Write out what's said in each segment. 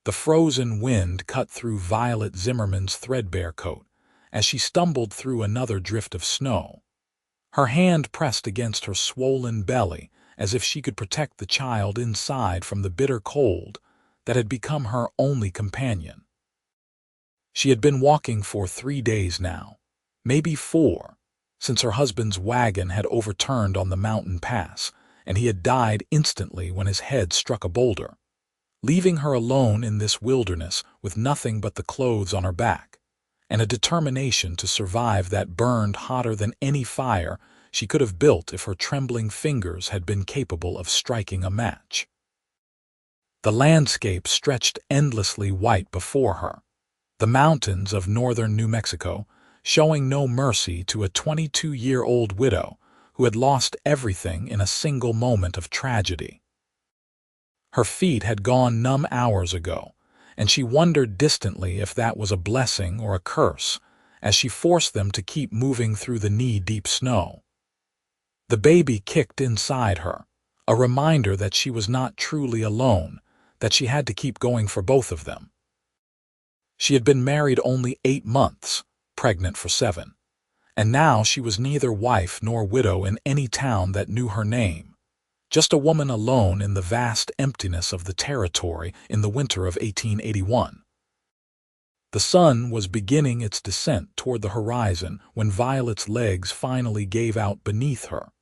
The frozen wind cut through Violet Zimmerman's threadbare coat as she stumbled through another drift of snow. Her hand pressed against her swollen belly as if she could protect the child inside from the bitter cold that had become her only companion. She had been walking for 3 days now, maybe 4, since her husband's wagon had overturned on the mountain pass, and he had died instantly when his head struck a boulder, leaving her alone in this wilderness with nothing but the clothes on her back, and a determination to survive that burned hotter than any fire she could have built if her trembling fingers had been capable of striking a match. The landscape stretched endlessly white before her, the mountains of northern New Mexico showing no mercy to a 22-year-old widow who had lost everything in a single moment of tragedy. Her feet had gone numb hours ago, and she wondered distantly if that was a blessing or a curse as she forced them to keep moving through the knee-deep snow. The baby kicked inside her, a reminder that she was not truly alone, that she had to keep going for both of them. She had been married only 8 months, pregnant for 7, and now she was neither wife nor widow in any town that knew her name, just a woman alone in the vast emptiness of the territory in the winter of 1881. The sun was beginning its descent toward the horizon when Violet's legs finally gave out beneath her,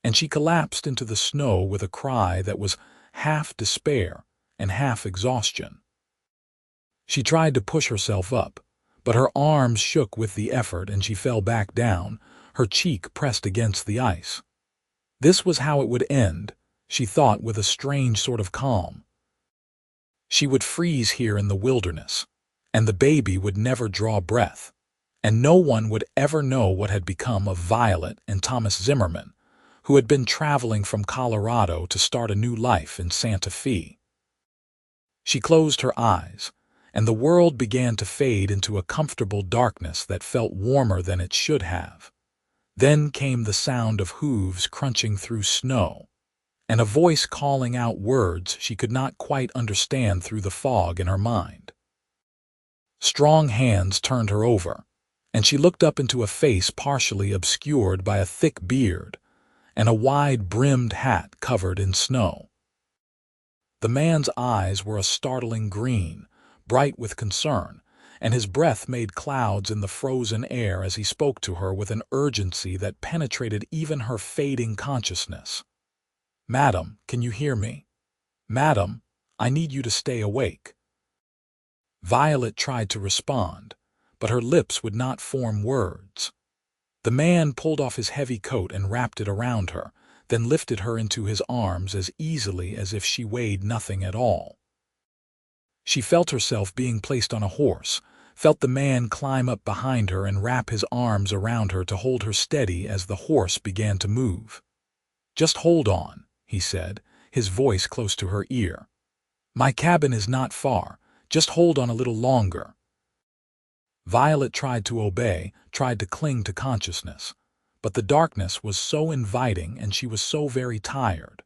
and she collapsed into the snow with a cry that was half despair and half exhaustion. She tried to push herself up, but her arms shook with the effort and she fell back down, her cheek pressed against the ice. This was how it would end, she thought with a strange sort of calm. She would freeze here in the wilderness, and the baby would never draw breath, and no one would ever know what had become of Violet and Thomas Zimmerman, who had been traveling from Colorado to start a new life in Santa Fe. She closed her eyes, and the world began to fade into a comfortable darkness that felt warmer than it should have. Then came the sound of hooves crunching through snow, and a voice calling out words she could not quite understand through the fog in her mind. Strong hands turned her over, and she looked up into a face partially obscured by a thick beard and a wide-brimmed hat covered in snow. The man's eyes were a startling green, bright with concern, and his breath made clouds in the frozen air as he spoke to her with an urgency that penetrated even her fading consciousness. "Madam, can you hear me? Madam, I need you to stay awake." Violet tried to respond, but her lips would not form words. The man pulled off his heavy coat and wrapped it around her, then lifted her into his arms as easily as if she weighed nothing at all. She felt herself being placed on a horse, felt the man climb up behind her and wrap his arms around her to hold her steady as the horse began to move. "Just hold on," he said, his voice close to her ear. "My cabin is not far. Just hold on a little longer." Violet tried to obey, tried to cling to consciousness, but the darkness was so inviting and she was so very tired.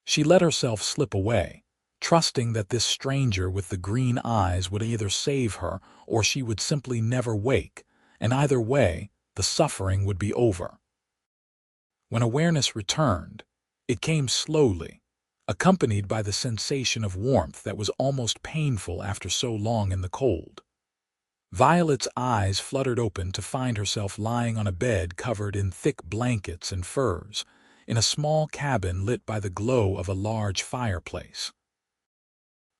She let herself slip away, trusting that this stranger with the green eyes would either save her or she would simply never wake, and either way, the suffering would be over. When awareness returned, it came slowly, accompanied by the sensation of warmth that was almost painful after so long in the cold. Violet's eyes fluttered open to find herself lying on a bed covered in thick blankets and furs, in a small cabin lit by the glow of a large fireplace.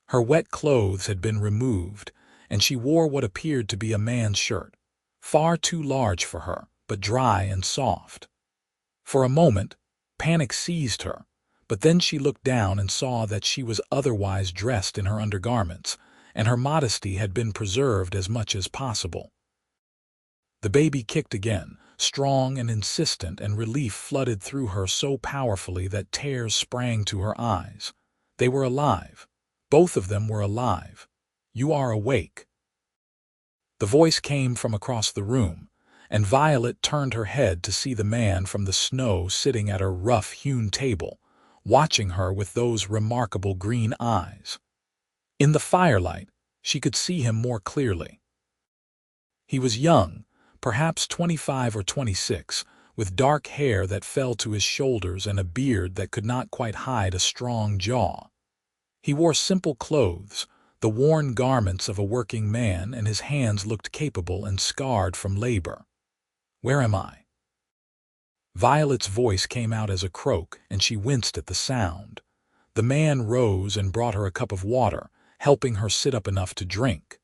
Her wet clothes had been removed, and she wore what appeared to be a man's shirt, far too large for her, but dry and soft. For a moment, panic seized her, but then she looked down and saw that she was otherwise dressed in her undergarments, and her modesty had been preserved as much as possible. The baby kicked again, strong and insistent, and relief flooded through her so powerfully that tears sprang to her eyes. They were alive. Both of them were alive. "You are awake." The voice came from across the room, and Violet turned her head to see the man from the snow sitting at her rough-hewn table, watching her with those remarkable green eyes. In the firelight, she could see him more clearly. He was young, perhaps 25 or 26, with dark hair that fell to his shoulders and a beard that could not quite hide a strong jaw. He wore simple clothes, the worn garments of a working man, and his hands looked capable and scarred from labor. "Where am I?" Violet's voice came out as a croak, and she winced at the sound. The man rose and brought her a cup of water, helping her sit up enough to drink.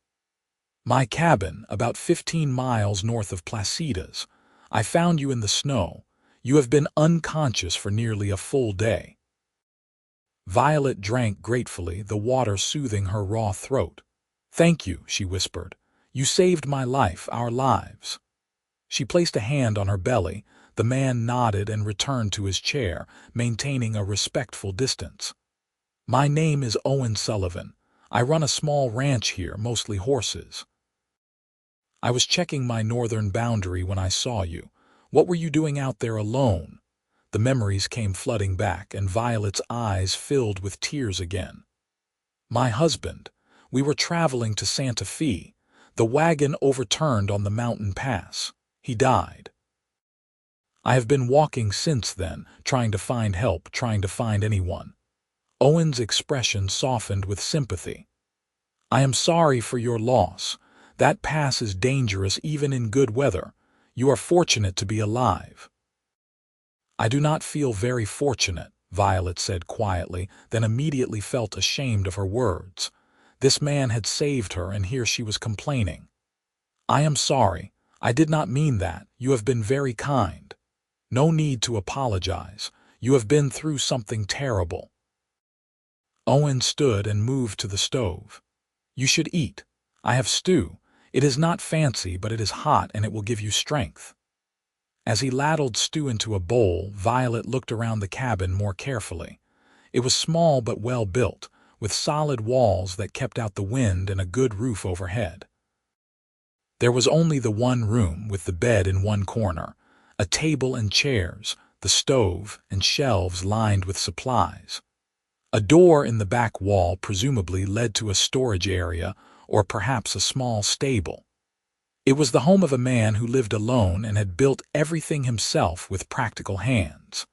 "My cabin, about 15 miles north of Placidas. I found you in the snow. You have been unconscious for nearly a full day." Violet drank gratefully, the water soothing her raw throat. "Thank you," she whispered. "You saved my life, our lives." She placed a hand on her belly. The man nodded and returned to his chair, maintaining a respectful distance. "My name is Owen Sullivan. I run a small ranch here, mostly horses. I was checking my northern boundary when I saw you. What were you doing out there alone?" The memories came flooding back, and Violet's eyes filled with tears again. "My husband. We were traveling to Santa Fe. The wagon overturned on the mountain pass. He died. I have been walking since then, trying to find help, trying to find anyone." Owen's expression softened with sympathy. "I am sorry for your loss. That pass is dangerous even in good weather. You are fortunate to be alive." "I do not feel very fortunate," Violet said quietly, then immediately felt ashamed of her words. This man had saved her, and here she was complaining. "I am sorry. I did not mean that. You have been very kind. No need to apologize. You have been through something terrible." Owen stood and moved to the stove. "You should eat. I have stew. It is not fancy, but it is hot and it will give you strength." As he ladled stew into a bowl, Violet looked around the cabin more carefully. It was small but well built, with solid walls that kept out the wind and a good roof overhead. There was only the one room, with the bed in one corner, a table and chairs, the stove, and shelves lined with supplies. A door in the back wall presumably led to a storage area or perhaps a small stable. It was the home of a man who lived alone and had built everything himself with practical hands.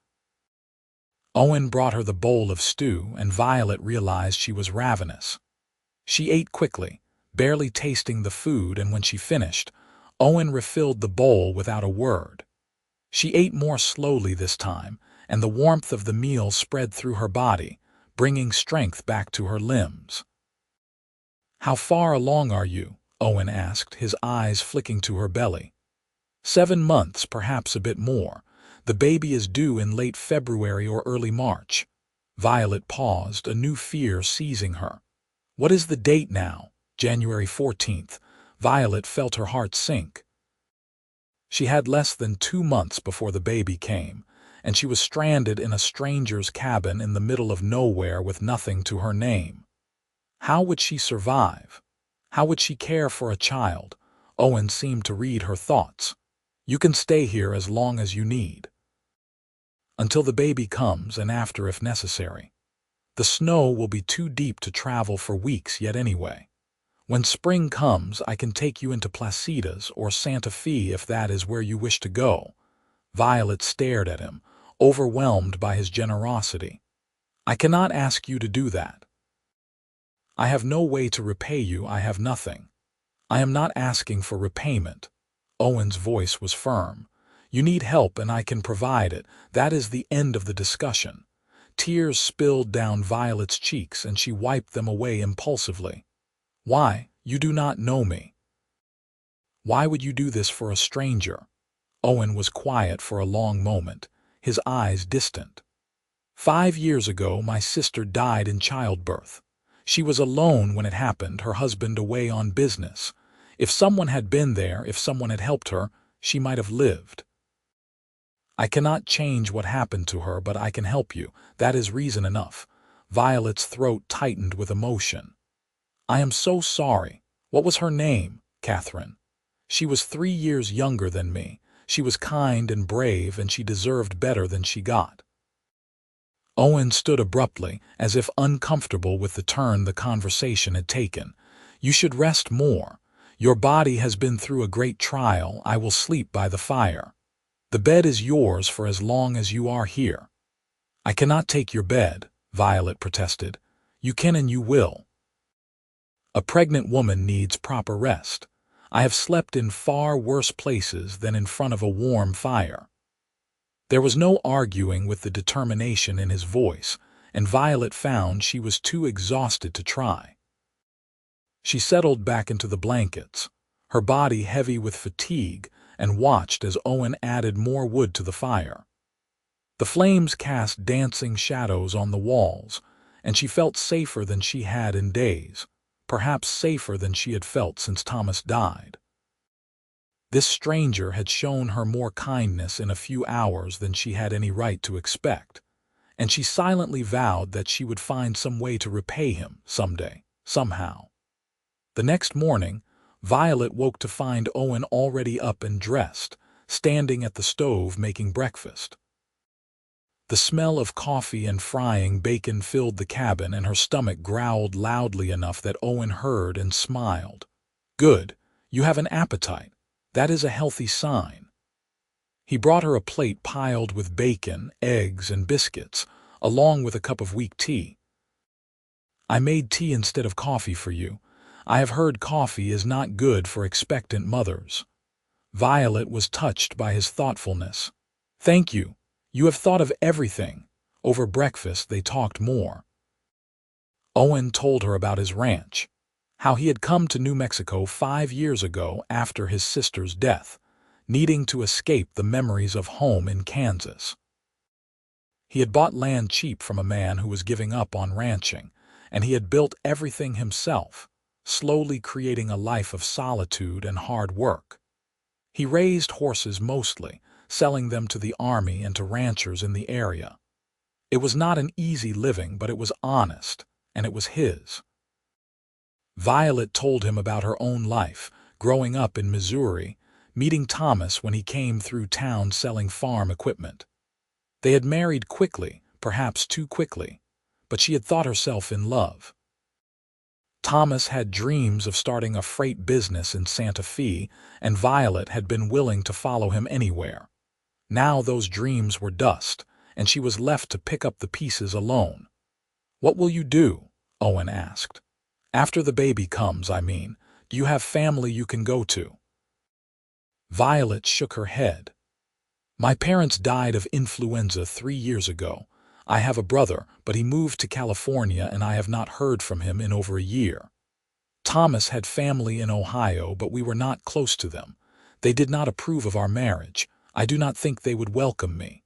Owen brought her the bowl of stew, and Violet realized she was ravenous. She ate quickly, barely tasting the food, and when she finished, Owen refilled the bowl without a word. She ate more slowly this time, and the warmth of the meal spread through her body, bringing strength back to her limbs. "How far along are you?" Owen asked, his eyes flicking to her belly. 7 months, perhaps a bit more. The baby is due in late February or early March." Violet paused, a new fear seizing her. "What is the date now?" "January 14th. Violet felt her heart sink. She had less than 2 months before the baby came, and she was stranded in a stranger's cabin in the middle of nowhere with nothing to her name. How would she survive? How would she care for a child? Owen seemed to read her thoughts. "You can stay here as long as you need. Until the baby comes, and after if necessary. The snow will be too deep to travel for weeks yet anyway. When spring comes, I can take you into Placidas or Santa Fe if that is where you wish to go." Violet stared at him, overwhelmed by his generosity. "I cannot ask you to do that. I have no way to repay you. I have nothing. I am not asking for repayment." Owen's voice was firm. "You need help and I can provide it. That is the end of the discussion." Tears spilled down Violet's cheeks and she wiped them away impulsively. "Why? You do not know me. Why would you do this for a stranger?" Owen was quiet for a long moment, his eyes distant. 5 years ago, my sister died in childbirth. She was alone when it happened, her husband away on business. If someone had been there, if someone had helped her, she might have lived. I cannot change what happened to her, but I can help you. That is reason enough." Violet's throat tightened with emotion. "I am so sorry. What was her name?" "Catherine. She was 3 years younger than me. She was kind and brave, and she deserved better than she got." Owen stood abruptly, as if uncomfortable with the turn the conversation had taken. "You should rest more. Your body has been through a great trial. I will sleep by the fire. The bed is yours for as long as you are here." "I cannot take your bed," Violet protested. "You can and you will. A pregnant woman needs proper rest. I have slept in far worse places than in front of a warm fire." There was no arguing with the determination in his voice, and Violet found she was too exhausted to try. She settled back into the blankets, her body heavy with fatigue, and watched as Owen added more wood to the fire. The flames cast dancing shadows on the walls, and she felt safer than she had in days, perhaps safer than she had felt since Thomas died. This stranger had shown her more kindness in a few hours than she had any right to expect, and she silently vowed that she would find some way to repay him someday, somehow. The next morning, Violet woke to find Owen already up and dressed, standing at the stove making breakfast. The smell of coffee and frying bacon filled the cabin, and her stomach growled loudly enough that Owen heard and smiled. "Good, you have an appetite. That is a healthy sign." He brought her a plate piled with bacon, eggs, and biscuits, along with a cup of weak tea. "I made tea instead of coffee for you. I have heard coffee is not good for expectant mothers." Violet was touched by his thoughtfulness. "Thank you. You have thought of everything." Over breakfast they talked more. Owen told her about his ranch, how he had come to New Mexico 5 years ago after his sister's death, needing to escape the memories of home in Kansas. He had bought land cheap from a man who was giving up on ranching, and he had built everything himself, slowly creating a life of solitude and hard work. He raised horses mostly, selling them to the army and to ranchers in the area. It was not an easy living, but it was honest, and it was his. Violet told him about her own life, growing up in Missouri, meeting Thomas when he came through town selling farm equipment. They had married quickly, perhaps too quickly, but she had thought herself in love. Thomas had dreams of starting a freight business in Santa Fe, and Violet had been willing to follow him anywhere. Now those dreams were dust, and she was left to pick up the pieces alone. "What will you do?" Owen asked. "After the baby comes, I mean. Do you have family you can go to?" Violet shook her head. "My parents died of influenza 3 years ago. I have a brother, but he moved to California and I have not heard from him in over a year. Thomas had family in Ohio, but we were not close to them. They did not approve of our marriage. I do not think they would welcome me."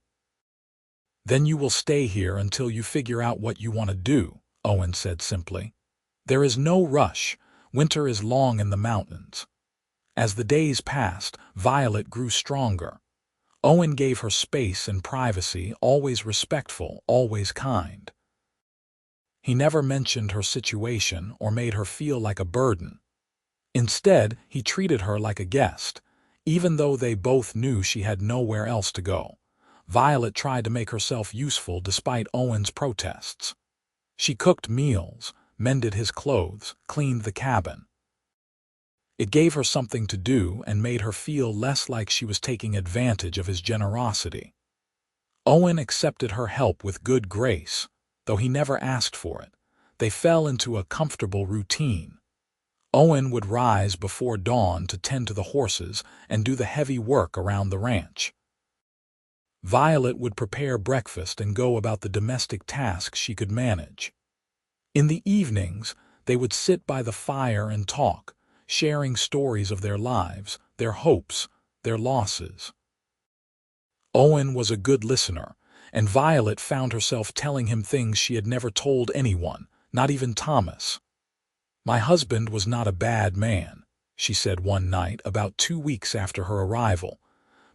"Then you will stay here until you figure out what you want to do," Owen said simply. "There is no rush. Winter is long in the mountains." As the days passed, Violet grew stronger. Owen gave her space and privacy, always respectful, always kind. He never mentioned her situation or made her feel like a burden. Instead, he treated her like a guest, even though they both knew she had nowhere else to go. Violet tried to make herself useful despite Owen's protests. She cooked meals, mended his clothes, cleaned the cabin. It gave her something to do and made her feel less like she was taking advantage of his generosity. Owen accepted her help with good grace, though he never asked for it. They fell into a comfortable routine. Owen would rise before dawn to tend to the horses and do the heavy work around the ranch. Violet would prepare breakfast and go about the domestic tasks she could manage. In the evenings, they would sit by the fire and talk, sharing stories of their lives, their hopes, their losses. Owen was a good listener, and Violet found herself telling him things she had never told anyone, not even Thomas. "My husband was not a bad man," she said one night about 2 weeks after her arrival.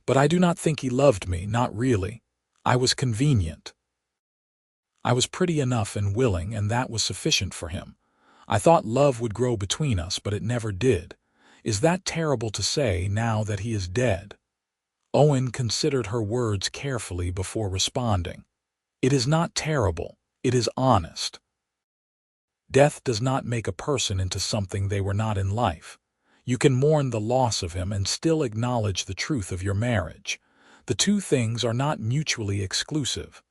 "But I do not think he loved me, not really. I was convenient. I was pretty enough and willing, and that was sufficient for him. I thought love would grow between us, but it never did. Is that terrible to say now that he is dead?" Owen considered her words carefully before responding. It is not terrible, it is honest. Death does not make a person into something they were not in life. You can mourn the loss of him and still acknowledge the truth of your marriage. The two things are not mutually exclusive.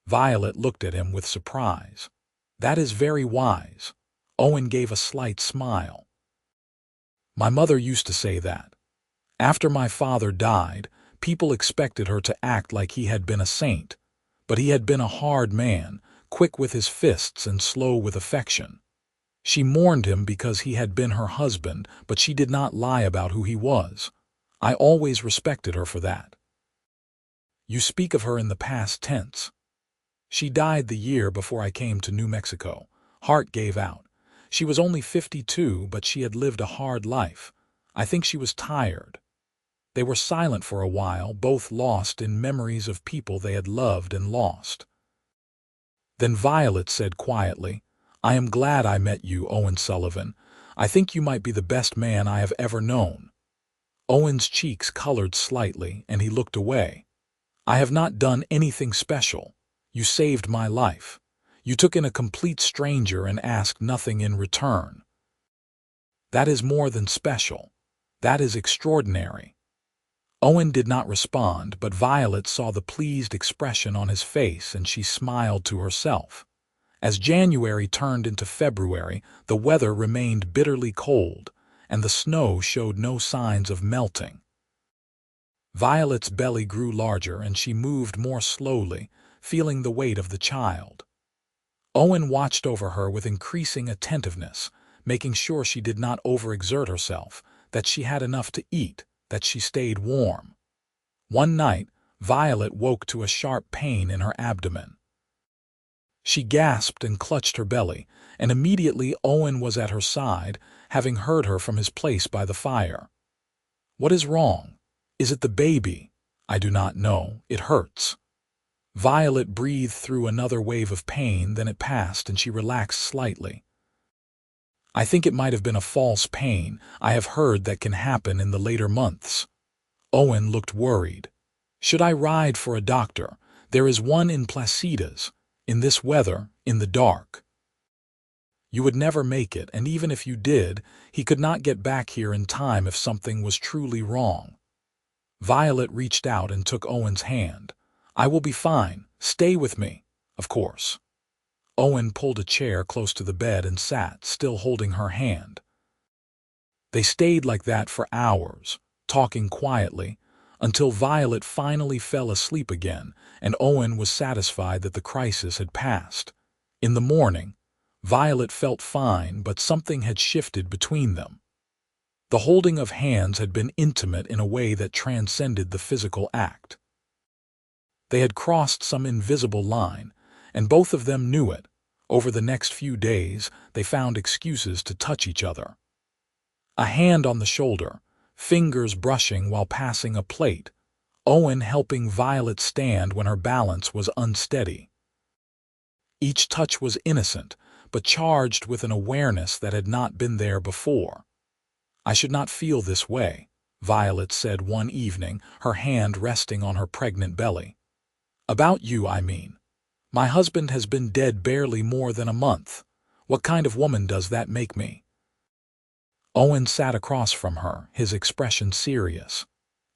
Violet looked at him with surprise. That is very wise. Owen gave a slight smile. My mother used to say that. After my father died, people expected her to act like he had been a saint. But he had been a hard man, quick with his fists and slow with affection. She mourned him because he had been her husband, but she did not lie about who he was. I always respected her for that. You speak of her in the past tense. She died the year before I came to New Mexico. Hart gave out. She was only 52, but she had lived a hard life. I think she was tired. They were silent for a while, both lost in memories of people they had loved and lost. Then Violet said quietly, I am glad I met you, Owen Sullivan. I think you might be the best man I have ever known. Owen's cheeks colored slightly, and he looked away. I have not done anything special. You saved my life. You took in a complete stranger and asked nothing in return. That is more than special. That is extraordinary. Owen did not respond, but Violet saw the pleased expression on his face, and she smiled to herself. As January turned into February, the weather remained bitterly cold, and the snow showed no signs of melting. Violet's belly grew larger, and she moved more slowly, feeling the weight of the child. Owen watched over her with increasing attentiveness, making sure she did not overexert herself, that she had enough to eat, that she stayed warm. One night, Violet woke to a sharp pain in her abdomen. She gasped and clutched her belly, and immediately Owen was at her side, having heard her from his place by the fire. What is wrong? Is it the baby? I do not know. It hurts. Violet breathed through another wave of pain, then it passed and she relaxed slightly. I think it might have been a false pain. I have heard that can happen in the later months. Owen looked worried. Should I ride for a doctor? There is one in Placitas. In this weather, in the dark. You would never make it, and even if you did, he could not get back here in time if something was truly wrong. Violet reached out and took Owen's hand. I will be fine. Stay with me. Of course. Owen pulled a chair close to the bed and sat, still holding her hand. They stayed like that for hours, talking quietly, until Violet finally fell asleep again, and Owen was satisfied that the crisis had passed. In the morning, Violet felt fine, but something had shifted between them. The holding of hands had been intimate in a way that transcended the physical act. They had crossed some invisible line, and both of them knew it. Over the next few days, they found excuses to touch each other. A hand on the shoulder, fingers brushing while passing a plate, Owen helping Violet stand when her balance was unsteady. Each touch was innocent, but charged with an awareness that had not been there before. I should not feel this way, Violet said one evening, her hand resting on her pregnant belly. About you, I mean. My husband has been dead barely more than a month. What kind of woman does that make me? Owen sat across from her, his expression serious.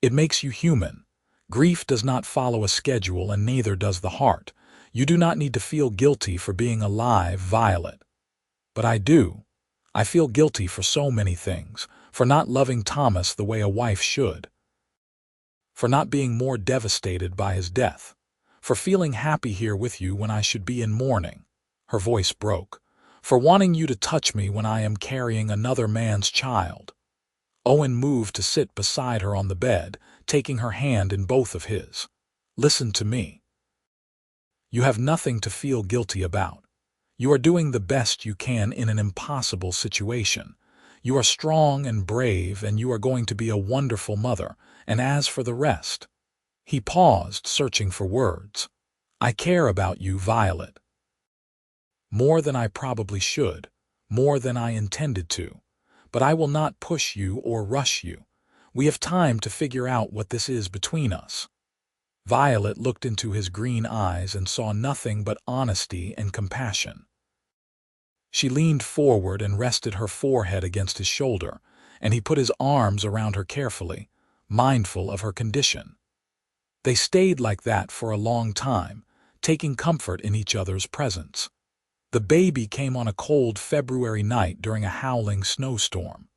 It makes you human. Grief does not follow a schedule, and neither does the heart. You do not need to feel guilty for being alive, Violet. But I do. I feel guilty for so many things, for not loving Thomas the way a wife should, for not being more devastated by his death, for feeling happy here with you when I should be in mourning. Her voice broke. For wanting you to touch me when I am carrying another man's child. Owen moved to sit beside her on the bed, taking her hand in both of his. Listen to me. You have nothing to feel guilty about. You are doing the best you can in an impossible situation. You are strong and brave, and you are going to be a wonderful mother, and as for the rest... He paused, searching for words. I care about you, Violet. More than I probably should, more than I intended to, but I will not push you or rush you. We have time to figure out what this is between us. Violet looked into his green eyes and saw nothing but honesty and compassion. She leaned forward and rested her forehead against his shoulder, and he put his arms around her carefully, mindful of her condition. They stayed like that for a long time, taking comfort in each other's presence. The baby came on a cold February night during a howling snowstorm.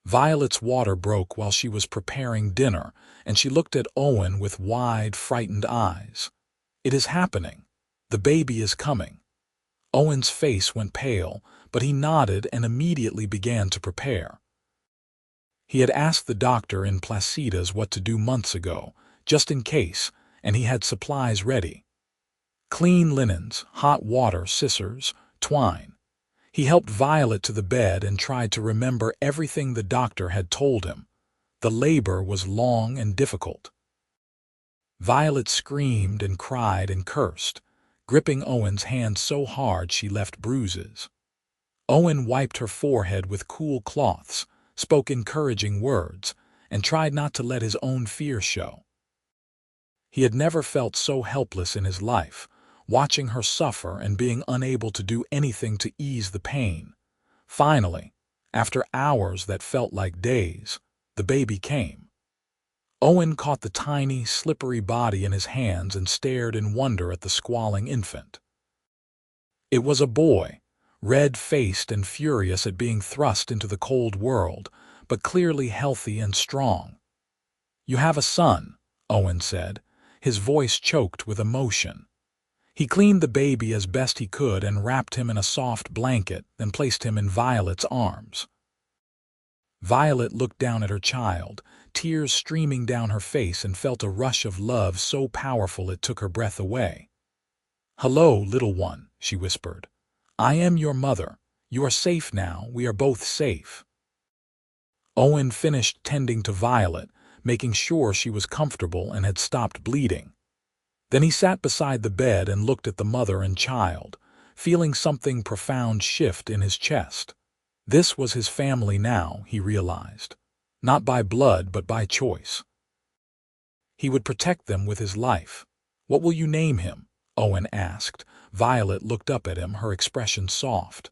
Violet's water broke while she was preparing dinner, and she looked at Owen with wide, frightened eyes. "It is happening. The baby is coming." Owen's face went pale, but he nodded and immediately began to prepare. He had asked the doctor in Placitas what to do months ago, just in case, and he had supplies ready. Clean linens, hot water, scissors, twine. He helped Violet to the bed and tried to remember everything the doctor had told him. The labor was long and difficult. Violet screamed and cried and cursed, gripping Owen's hand so hard she left bruises. Owen wiped her forehead with cool cloths, spoke encouraging words, and tried not to let his own fear show. He had never felt so helpless in his life, watching her suffer and being unable to do anything to ease the pain. Finally, after hours that felt like days, the baby came. Owen caught the tiny, slippery body in his hands and stared in wonder at the squalling infant. It was a boy, red-faced and furious at being thrust into the cold world, but clearly healthy and strong. "You have a son," Owen said, his voice choked with emotion. He cleaned the baby as best he could and wrapped him in a soft blanket, then placed him in Violet's arms. Violet looked down at her child, tears streaming down her face, and felt a rush of love so powerful it took her breath away. "Hello, little one," she whispered. "I am your mother. You are safe now. We are both safe." Owen finished tending to Violet, making sure she was comfortable and had stopped bleeding. Then he sat beside the bed and looked at the mother and child, feeling something profound shift in his chest. This was his family now, he realized. Not by blood, but by choice. He would protect them with his life. "What will you name him?" Owen asked. Violet looked up at him, her expression soft.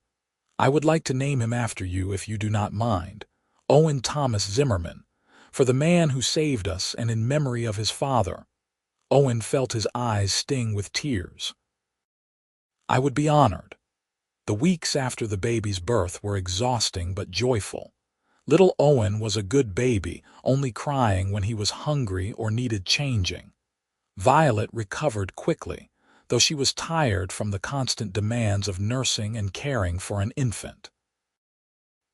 "I would like to name him after you, if you do not mind. Owen Thomas Zimmerman, for the man who saved us and in memory of his father." Owen felt his eyes sting with tears. "I would be honored." The weeks after the baby's birth were exhausting but joyful. Little Owen was a good baby, only crying when he was hungry or needed changing. Violet recovered quickly, though she was tired from the constant demands of nursing and caring for an infant.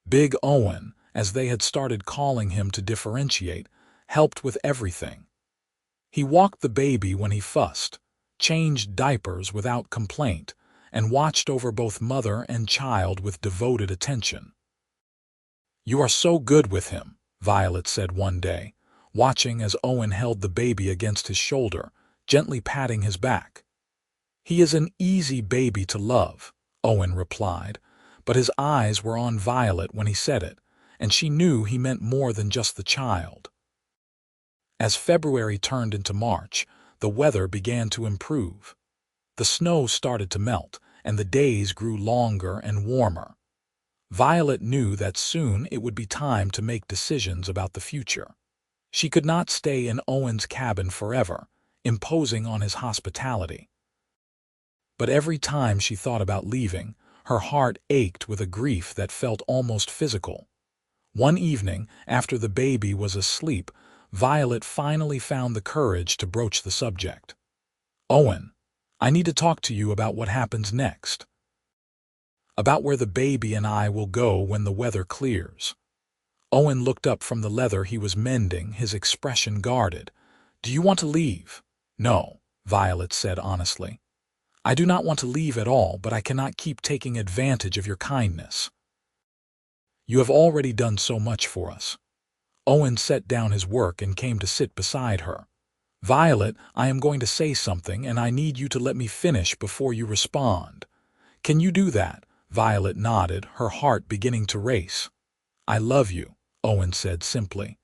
Big Owen, as they had started calling him to differentiate, helped with everything. He walked the baby when he fussed, changed diapers without complaint, and watched over both mother and child with devoted attention. "You are so good with him," Violet said one day, watching as Owen held the baby against his shoulder, gently patting his back. "He is an easy baby to love," Owen replied, but his eyes were on Violet when he said it, and she knew he meant more than just the child. As February turned into March, the weather began to improve. The snow started to melt, and the days grew longer and warmer. Violet knew that soon it would be time to make decisions about the future. She could not stay in Owen's cabin forever, imposing on his hospitality. But every time she thought about leaving, her heart ached with a grief that felt almost physical. One evening, after the baby was asleep, Violet finally found the courage to broach the subject. "Owen, I need to talk to you about what happens next. About where the baby and I will go when the weather clears." Owen looked up from the leather he was mending, his expression guarded. "Do you want to leave?" "No," Violet said honestly. "I do not want to leave at all, but I cannot keep taking advantage of your kindness. You have already done so much for us." Owen set down his work and came to sit beside her. "Violet, I am going to say something, and I need you to let me finish before you respond. Can you do that?" Violet nodded, her heart beginning to race. "I love you," Owen said simply.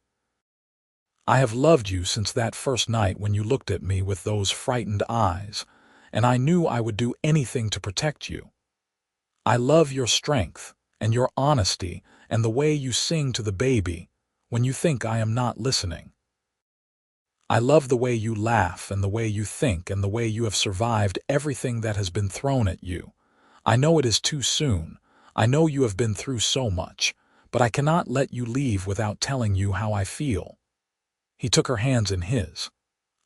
I have loved you since that first night when you looked at me with those frightened eyes, and I knew I would do anything to protect you. I love your strength and your honesty and the way you sing to the baby when you think I am not listening. I love the way you laugh and the way you think and the way you have survived everything that has been thrown at you. I know it is too soon. I know you have been through so much, but I cannot let you leave without telling you how I feel. He took her hands in his.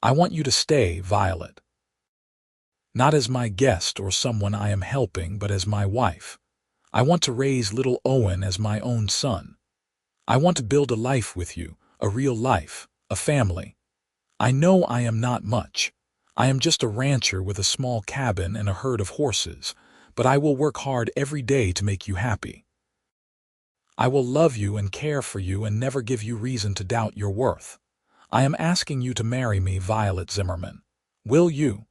I want you to stay, Violet. Not as my guest or someone I am helping, but as my wife. I want to raise little Owen as my own son. I want to build a life with you, a real life, a family. I know I am not much. I am just a rancher with a small cabin and a herd of horses, but I will work hard every day to make you happy. I will love you and care for you and never give you reason to doubt your worth. I am asking you to marry me, Violet Zimmerman. Will you?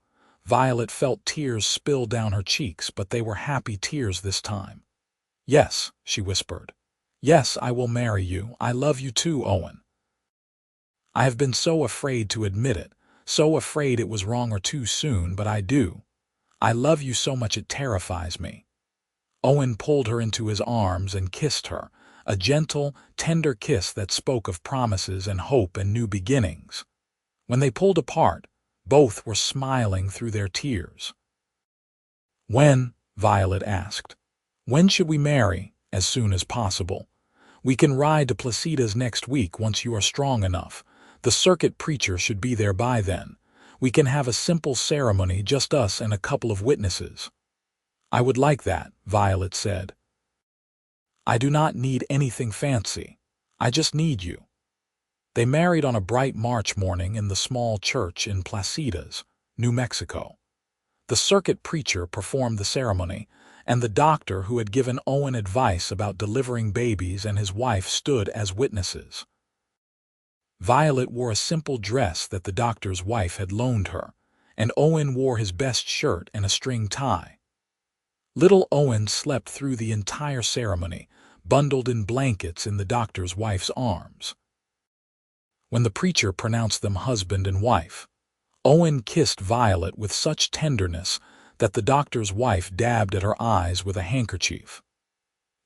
Violet felt tears spill down her cheeks, but they were happy tears this time. Yes, she whispered. Yes, I will marry you. I love you too, Owen. I have been so afraid to admit it, so afraid it was wrong or too soon, but I do. I love you so much it terrifies me. Owen pulled her into his arms and kissed her, a gentle, tender kiss that spoke of promises and hope and new beginnings. When they pulled apart, both were smiling through their tears. When? Violet asked. When should we marry? As soon as possible. We can ride to Placitas next week once you are strong enough. The circuit preacher should be there by then. We can have a simple ceremony, just us and a couple of witnesses. I would like that, Violet said. I do not need anything fancy. I just need you. They married on a bright March morning in the small church in Placitas, New Mexico. The circuit preacher performed the ceremony, and the doctor who had given Owen advice about delivering babies and his wife stood as witnesses. Violet wore a simple dress that the doctor's wife had loaned her, and Owen wore his best shirt and a string tie. Little Owen slept through the entire ceremony, bundled in blankets in the doctor's wife's arms. When the preacher pronounced them husband and wife, Owen kissed Violet with such tenderness that the doctor's wife dabbed at her eyes with a handkerchief.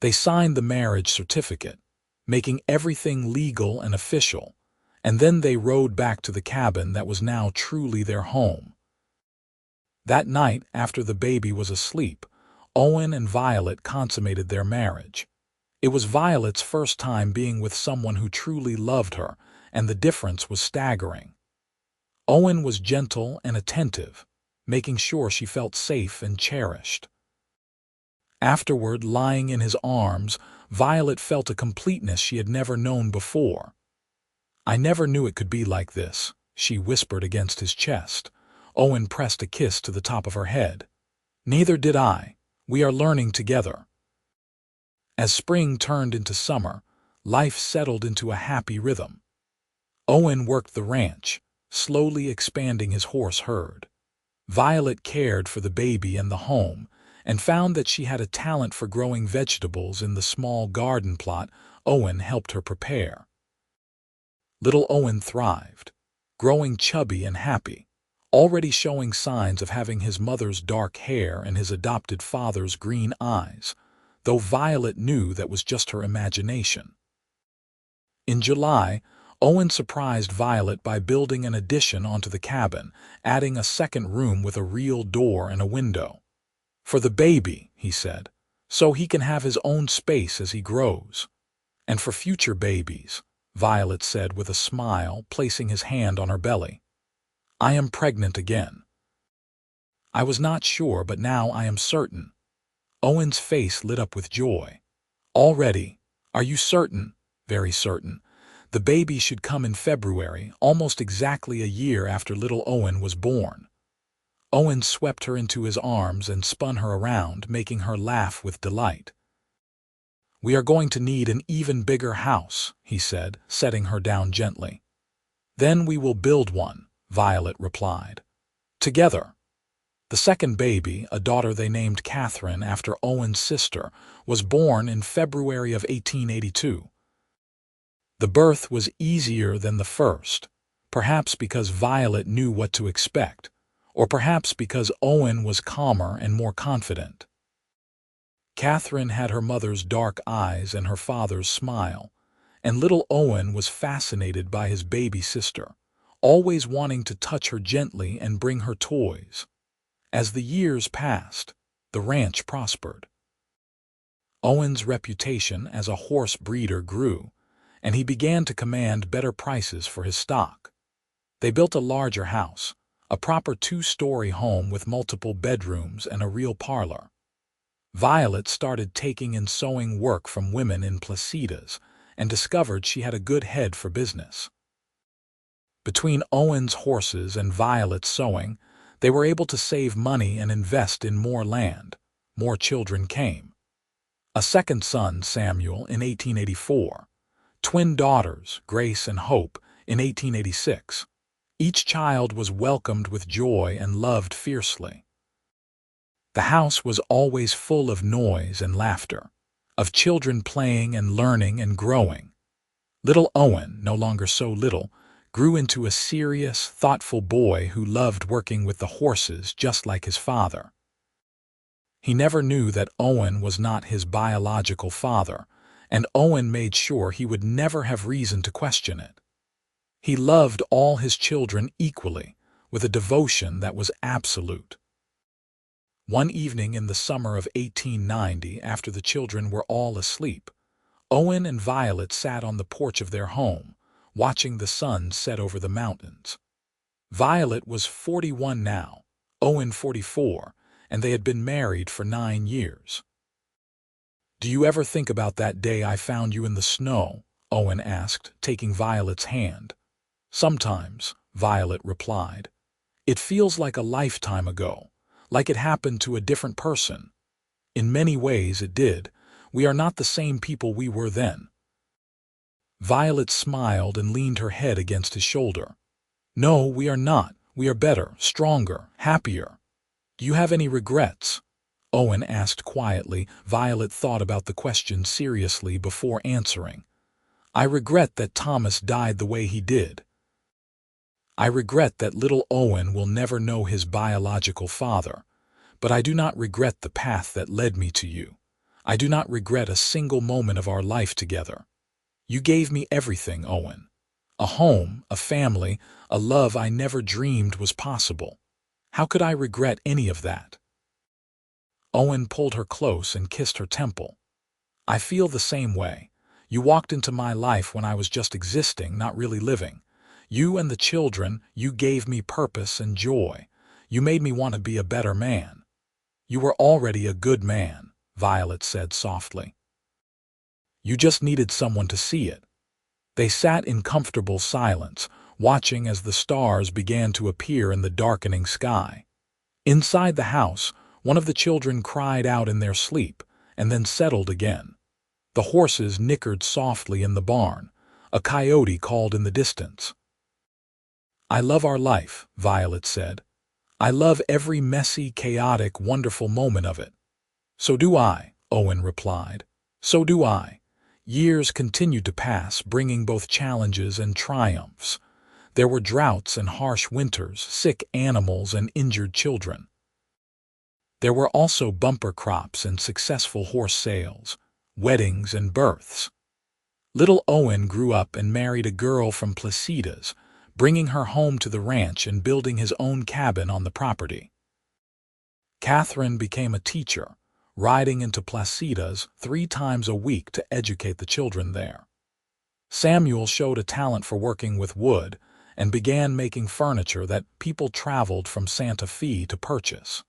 They signed the marriage certificate, making everything legal and official, and then they rode back to the cabin that was now truly their home. That night, after the baby was asleep, Owen and Violet consummated their marriage. It was Violet's first time being with someone who truly loved her, and the difference was staggering. Owen was gentle and attentive, making sure she felt safe and cherished. Afterward, lying in his arms, Violet felt a completeness she had never known before. I never knew it could be like this, she whispered against his chest. Owen pressed a kiss to the top of her head. Neither did I. We are learning together. As spring turned into summer, life settled into a happy rhythm. Owen worked the ranch, slowly expanding his horse herd. Violet cared for the baby and the home, and found that she had a talent for growing vegetables in the small garden plot Owen helped her prepare. Little Owen thrived, growing chubby and happy, already showing signs of having his mother's dark hair and his adopted father's green eyes, though Violet knew that was just her imagination. In July, Owen surprised Violet by building an addition onto the cabin, adding a second room with a real door and a window. For the baby, he said, so he can have his own space as he grows. And for future babies, Violet said with a smile, placing his hand on her belly. I am pregnant again. I was not sure, but now I am certain. Owen's face lit up with joy. Already? Are you certain? Very certain. The baby should come in February, almost exactly a year after little Owen was born. Owen swept her into his arms and spun her around, making her laugh with delight. We are going to need an even bigger house, he said, setting her down gently. Then we will build one, Violet replied. Together. The second baby, a daughter they named Catherine after Owen's sister, was born in February of 1882. The birth was easier than the first, perhaps because Violet knew what to expect, or perhaps because Owen was calmer and more confident. Catherine had her mother's dark eyes and her father's smile, and little Owen was fascinated by his baby sister, always wanting to touch her gently and bring her toys. As the years passed, the ranch prospered. Owen's reputation as a horse breeder grew, and he began to command better prices for his stock. They built a larger house, a proper 2-story home with multiple bedrooms and a real parlor. Violet started taking in sewing work from women in Placitas and discovered she had a good head for business. Between Owen's horses and Violet's sewing, they were able to save money and invest in more land. More children came. A second son, Samuel, in 1884. Twin daughters, Grace and Hope, in 1886. Each child was welcomed with joy and loved fiercely. The house was always full of noise and laughter, of children playing and learning and growing. Little Owen, no longer so little, grew into a serious, thoughtful boy who loved working with the horses just like his father. He never knew that Owen was not his biological father, and Owen made sure he would never have reason to question it. He loved all his children equally, with a devotion that was absolute. One evening in the summer of 1890, after the children were all asleep, Owen and Violet sat on the porch of their home, watching the sun set over the mountains. Violet was 41 now, Owen 44, and they had been married for 9 years. "Do you ever think about that day I found you in the snow?" Owen asked, taking Violet's hand. "Sometimes," Violet replied. "It feels like a lifetime ago, like it happened to a different person." "In many ways it did. We are not the same people we were then." Violet smiled and leaned her head against his shoulder. "No, we are not. We are better, stronger, happier." "Do you have any regrets?" Owen asked quietly. Violet thought about the question seriously before answering. "I regret that Thomas died the way he did. I regret that little Owen will never know his biological father, but I do not regret the path that led me to you. I do not regret a single moment of our life together. You gave me everything, Owen. A home, a family, a love I never dreamed was possible. How could I regret any of that?" Owen pulled her close and kissed her temple. "I feel the same way. You walked into my life when I was just existing, not really living. You and the children, you gave me purpose and joy. You made me want to be a better man." "You were already a good man," Violet said softly. "You just needed someone to see it." They sat in comfortable silence, watching as the stars began to appear in the darkening sky. Inside the house, one of the children cried out in their sleep, and then settled again. The horses nickered softly in the barn. A coyote called in the distance. "I love our life," Violet said. "I love every messy, chaotic, wonderful moment of it." "So do I," Owen replied. "So do I." Years continued to pass, bringing both challenges and triumphs. There were droughts and harsh winters, sick animals and injured children. There were also bumper crops and successful horse sales, weddings and births. Little Owen grew up and married a girl from Placitas, bringing her home to the ranch and building his own cabin on the property. Catherine became a teacher, riding into Placitas 3 times a week to educate the children there. Samuel showed a talent for working with wood and began making furniture that people traveled from Santa Fe to purchase.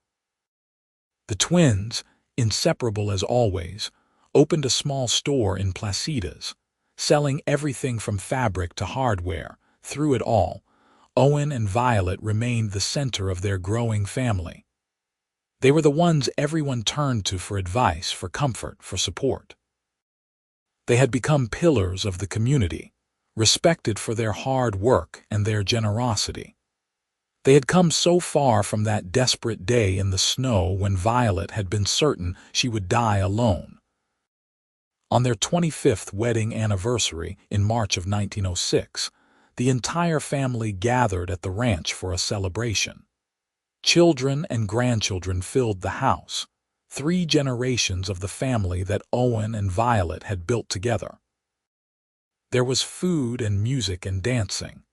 The twins, inseparable as always, opened a small store in Placitas, selling everything from fabric to hardware. Through it all, Owen and Violet remained the center of their growing family. They were the ones everyone turned to for advice, for comfort, for support. They had become pillars of the community, respected for their hard work and their generosity. They had come so far from that desperate day in the snow when Violet had been certain she would die alone. On their 25th wedding anniversary in March of 1906, the entire family gathered at the ranch for a celebration. Children and grandchildren filled the house, 3 generations of the family that Owen and Violet had built together. There was food and music and dancing,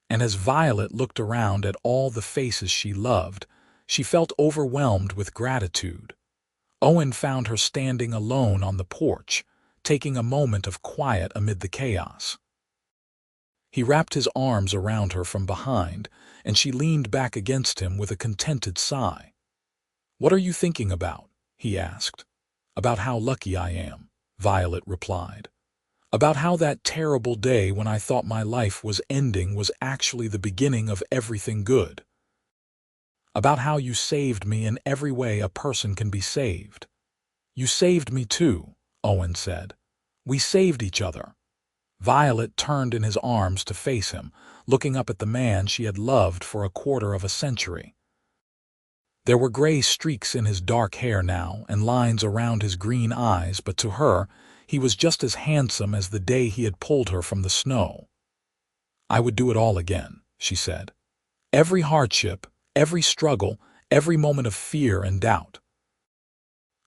and as Violet looked around at all the faces she loved, she felt overwhelmed with gratitude. Owen found her standing alone on the porch, taking a moment of quiet amid the chaos. He wrapped his arms around her from behind, and she leaned back against him with a contented sigh. "What are you thinking about?" he asked. "About how lucky I am," Violet replied. "About how that terrible day when I thought my life was ending was actually the beginning of everything good. About how you saved me in every way a person can be saved." "You saved me too," Owen said. "We saved each other." Violet turned in his arms to face him, looking up at the man she had loved for a quarter of a century. There were gray streaks in his dark hair now and lines around his green eyes, but to her, he was just as handsome as the day he had pulled her from the snow. "I would do it all again," she said. "Every hardship, every struggle, every moment of fear and doubt.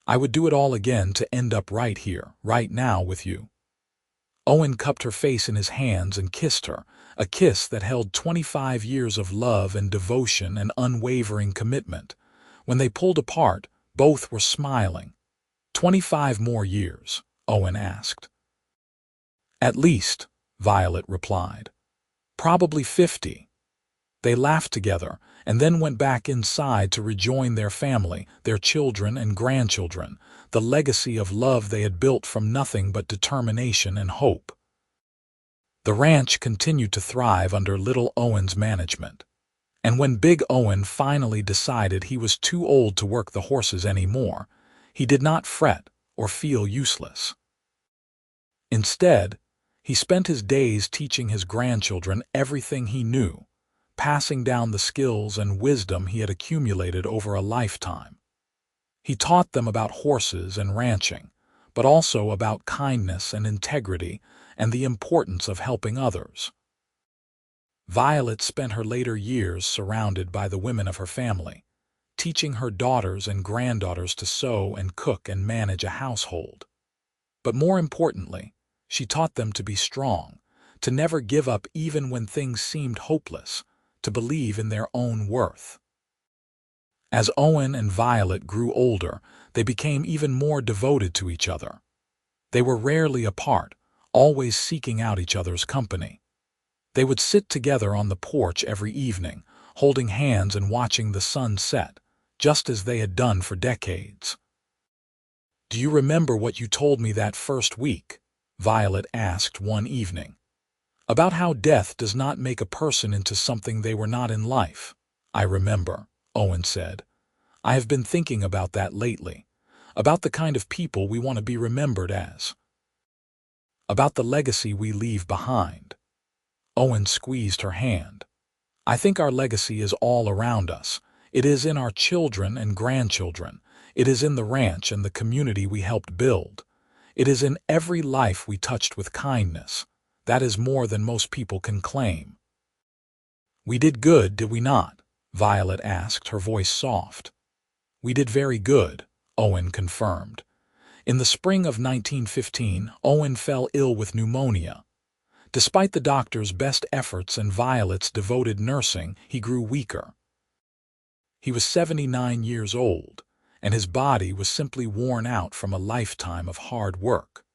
I would do it all again to end up right here, right now with you." Owen cupped her face in his hands and kissed her, a kiss that held 25 years of love and devotion and unwavering commitment. When they pulled apart, both were smiling. 25 more years?" Owen asked. "At least," Violet replied. "Probably 50. They laughed together and then went back inside to rejoin their family, their children and grandchildren, the legacy of love they had built from nothing but determination and hope. The ranch continued to thrive under little Owen's management. And when Big Owen finally decided he was too old to work the horses anymore, he did not fret or feel useless. Instead, he spent his days teaching his grandchildren everything he knew, passing down the skills and wisdom he had accumulated over a lifetime. He taught them about horses and ranching, but also about kindness and integrity and the importance of helping others. Violet spent her later years surrounded by the women of her family, teaching her daughters and granddaughters to sew and cook and manage a household. But more importantly, she taught them to be strong, to never give up even when things seemed hopeless, to believe in their own worth. As Owen and Violet grew older, they became even more devoted to each other. They were rarely apart, always seeking out each other's company. They would sit together on the porch every evening, holding hands and watching the sun set, just as they had done for decades. "Do you remember what you told me that first week?" Violet asked one evening. "About how death does not make a person into something they were not in life." "I remember," Owen said. "I have been thinking about that lately, about the kind of people we want to be remembered as, about the legacy we leave behind." Owen squeezed her hand. "I think our legacy is all around us. It is in our children and grandchildren. It is in the ranch and the community we helped build. It is in every life we touched with kindness. That is more than most people can claim." "We did good, did we not?" Violet asked, her voice soft. "We did very good," Owen confirmed. In the spring of 1915, Owen fell ill with pneumonia. Despite the doctor's best efforts and Violet's devoted nursing, he grew weaker. He was 79 years old, and his body was simply worn out from a lifetime of hard work.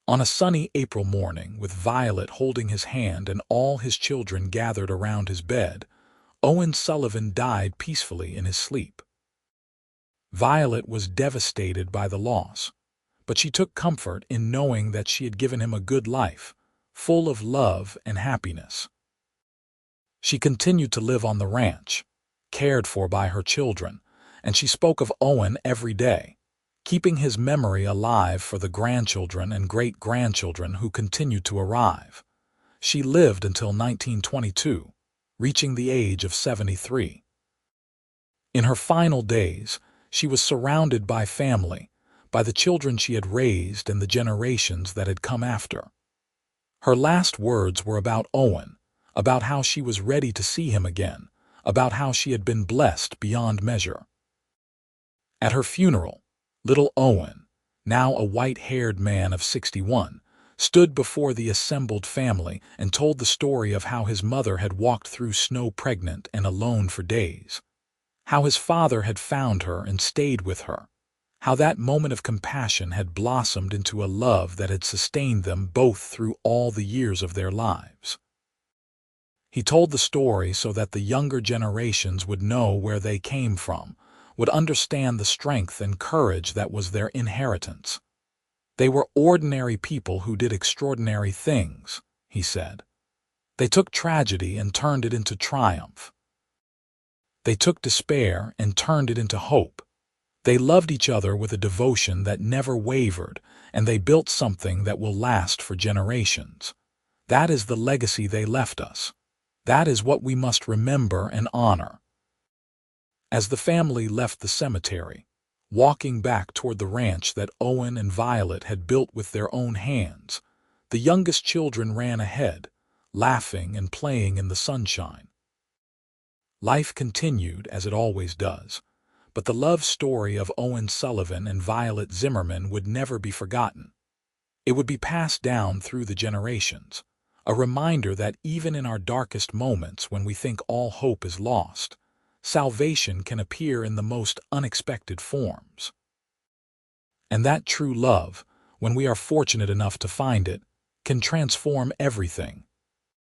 On a sunny April morning, with Violet holding his hand and all his children gathered around his bed, Owen Sullivan died peacefully in his sleep. Violet was devastated by the loss, but she took comfort in knowing that she had given him a good life, full of love and happiness. She continued to live on the ranch, cared for by her children, and she spoke of Owen every day, keeping his memory alive for the grandchildren and great-grandchildren who continued to arrive. She lived until 1922, reaching the age of 73. In her final days, she was surrounded by family, by the children she had raised and the generations that had come after. Her last words were about Owen, about how she was ready to see him again, about how she had been blessed beyond measure. At her funeral, little Owen, now a white-haired man of 61, stood before the assembled family and told the story of how his mother had walked through snow pregnant and alone for days, how his father had found her and stayed with her, how that moment of compassion had blossomed into a love that had sustained them both through all the years of their lives. He told the story so that the younger generations would know where they came from, would understand the strength and courage that was their inheritance. They were ordinary people who did extraordinary things, he said. They took tragedy and turned it into triumph. They took despair and turned it into hope. They loved each other with a devotion that never wavered, and they built something that will last for generations. That is the legacy they left us. That is what we must remember and honor. As the family left the cemetery, walking back toward the ranch that Owen and Violet had built with their own hands, the youngest children ran ahead, laughing and playing in the sunshine. Life continued as it always does, but the love story of Owen Sullivan and Violet Zimmerman would never be forgotten. It would be passed down through the generations, a reminder that even in our darkest moments when we think all hope is lost, salvation can appear in the most unexpected forms. And that true love, when we are fortunate enough to find it, can transform everything,